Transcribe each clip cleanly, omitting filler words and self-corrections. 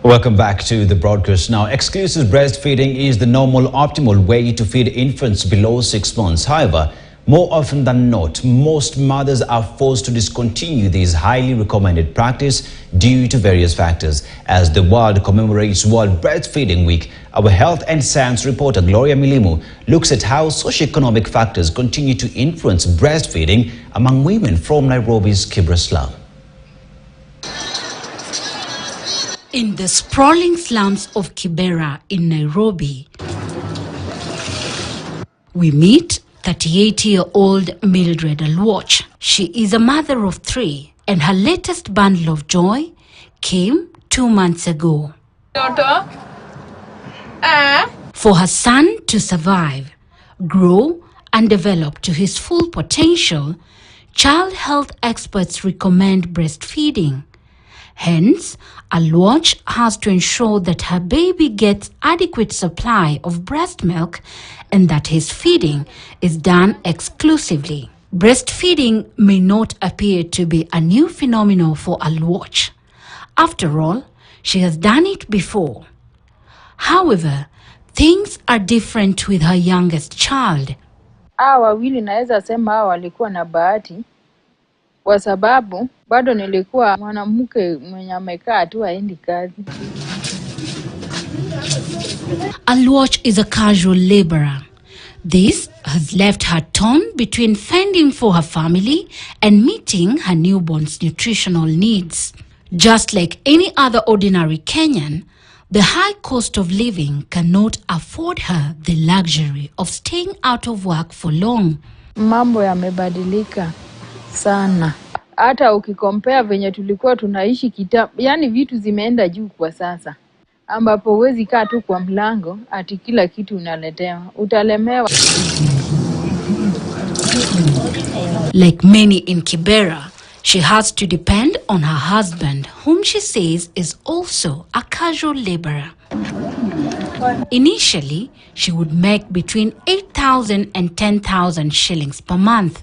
Welcome back to the broadcast. Now, exclusive breastfeeding is the normal, optimal way to feed infants below 6 months. However, more often than not, most mothers are forced to discontinue this highly recommended practice due to various factors. As the world commemorates World Breastfeeding Week, our health and science reporter Gloria Milimu looks at how socioeconomic factors continue to influence breastfeeding among women from Nairobi's Kibera slum. In the sprawling slums of Kibera in Nairobi, we meet 38-year-old Mildred Alwatch. She is a mother of 3, and her latest bundle of joy came 2 months ago. For her son to survive, grow, and develop to his full potential, child health experts recommend breastfeeding. Hence, Alwatch has to ensure that her baby gets adequate supply of breast milk and that his feeding is done exclusively. Breastfeeding may not appear to be a new phenomenon for Alwatch. After all, she has done it before. However, things are different with her youngest child. Wawili naweza sema walikuwa na bahati kwa sababu bado nilikuwa mwanamke mwenye amekaa tu haendi kazi. Alwatch is a casual laborer. This has left her torn between fending for her family and meeting her newborn's nutritional needs. Just like any other ordinary Kenyan, the high cost of living cannot afford her the luxury of staying out of work for long. Mambo yamebadilika sana. Hata ukikompea venye tulikuwa tunaishi kitambo, yani vitu zimeenda juu kwa sasa. Ambapo huwezi kaa tu kwa mlango ati kila kitu unaletewa. Utalemewa. Like many in Kibera, she has to depend on her husband, whom she says is also a casual laborer. Initially, she would make between 8,000 and 10,000 shillings per month.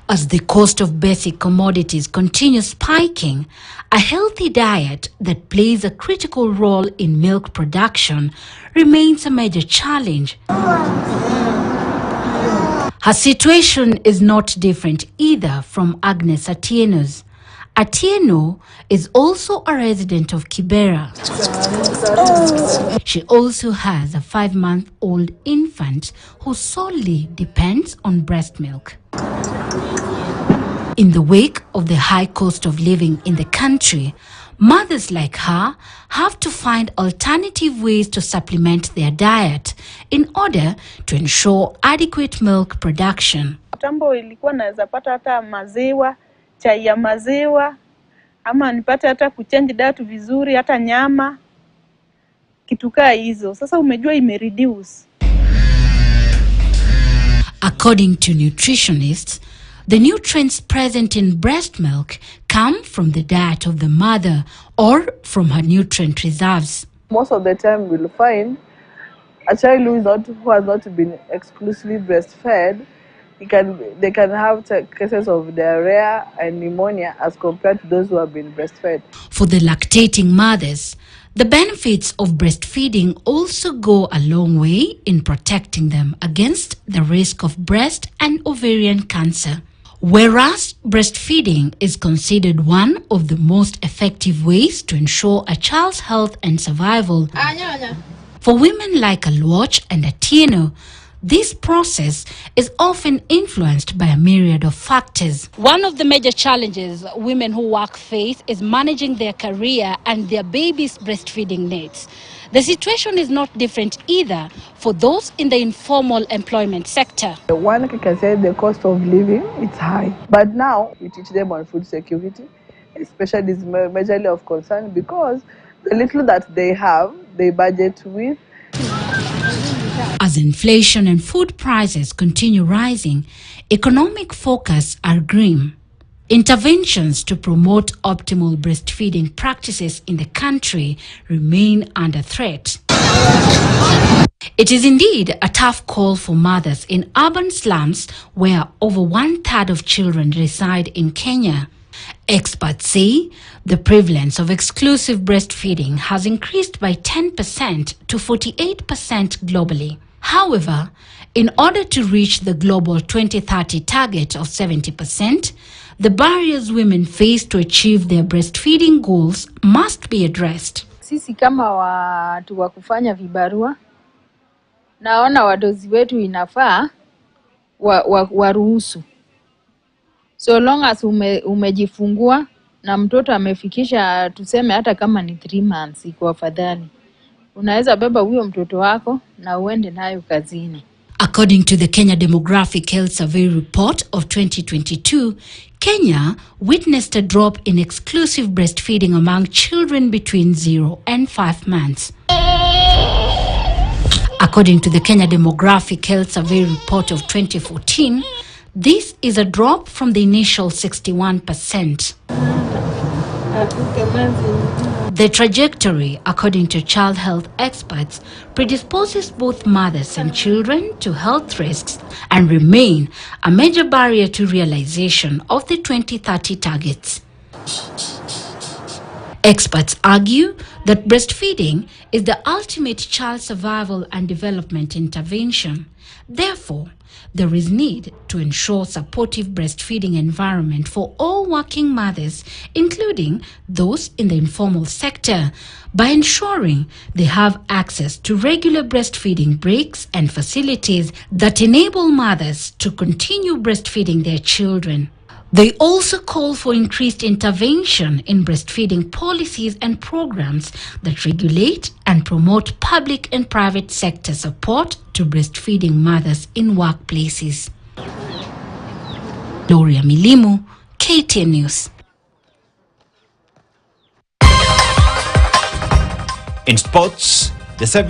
As the cost of basic commodities continues spiking, a healthy diet that plays a critical role in milk production remains a major challenge. Her situation is not different either from Agnes Atieno's. Atieno is also a resident of Kibera. She also has a 5-month-old infant who solely depends on breast milk. In the wake of the high cost of living in the country, mothers like her have to find alternative ways to supplement their diet in order to ensure adequate milk production. Tambo ilikuwa naweza pata hata maziwa, chai ya maziwa, ama nipate hata kuchange diet vizuri, hata nyama, kitukaa hizo. Sasa umejua imereduce. According to nutritionists, the nutrients present in breast milk come from the diet of the mother or from her nutrient reserves. Most of the time we'll find a child who has not been exclusively breastfed, they can have cases of diarrhea and pneumonia as compared to those who have been breastfed. For the lactating mothers, the benefits of breastfeeding also go a long way in protecting them against the risk of breast and ovarian cancer. Whereas breastfeeding is considered one of the most effective ways to ensure a child's health and survival, for women like Alwatch and Atieno, this process is often influenced by a myriad of factors. One of the major challenges women who work face is managing their career and their baby's breastfeeding needs. The situation is not different either for those in the informal employment sector. One can say the cost of living is high, but now we teach them on food security, especially is majorly of concern because the little that they have, they budget with. As inflation and food prices continue rising, economic forecasts are grim. Interventions to promote optimal breastfeeding practices in the country remain under threat. It is indeed a tough call for mothers in urban slums where over 1/3 of children reside in Kenya. Experts say the prevalence of exclusive breastfeeding has increased by 10% to 48% globally. However, in order to reach the global 2030 target of 70%, the barriers women face to achieve their breastfeeding goals must be addressed. Sisi kama watu wa kufanya vibarua, naona wadozi wetu inafaa waruhusu. So long as umejifungua na mtoto amefikisha tuseme hata kama ni 3 months, iko afadhali. Unaweza beba huyo mtoto wako na uende nayo kazini. According to the Kenya Demographic Health Survey report of 2022, Kenya witnessed a drop in exclusive breastfeeding among children between 0 and 5 months. According to the Kenya Demographic Health Survey report of 2014, this is a drop from the initial 61%. The trajectory, according to child health experts, predisposes both mothers and children to health risks and remain a major barrier to realization of the 2030 targets. Experts argue that breastfeeding is the ultimate child survival and development intervention. Therefore, there is need to ensure supportive breastfeeding environment for all working mothers, including those in the informal sector, by ensuring they have access to regular breastfeeding breaks and facilities that enable mothers to continue breastfeeding their children. They also call for increased intervention in breastfeeding policies and programs that regulate and promote public and private sector support to breastfeeding mothers in workplaces. Gloria Milimu, KTN News. In sports, the 7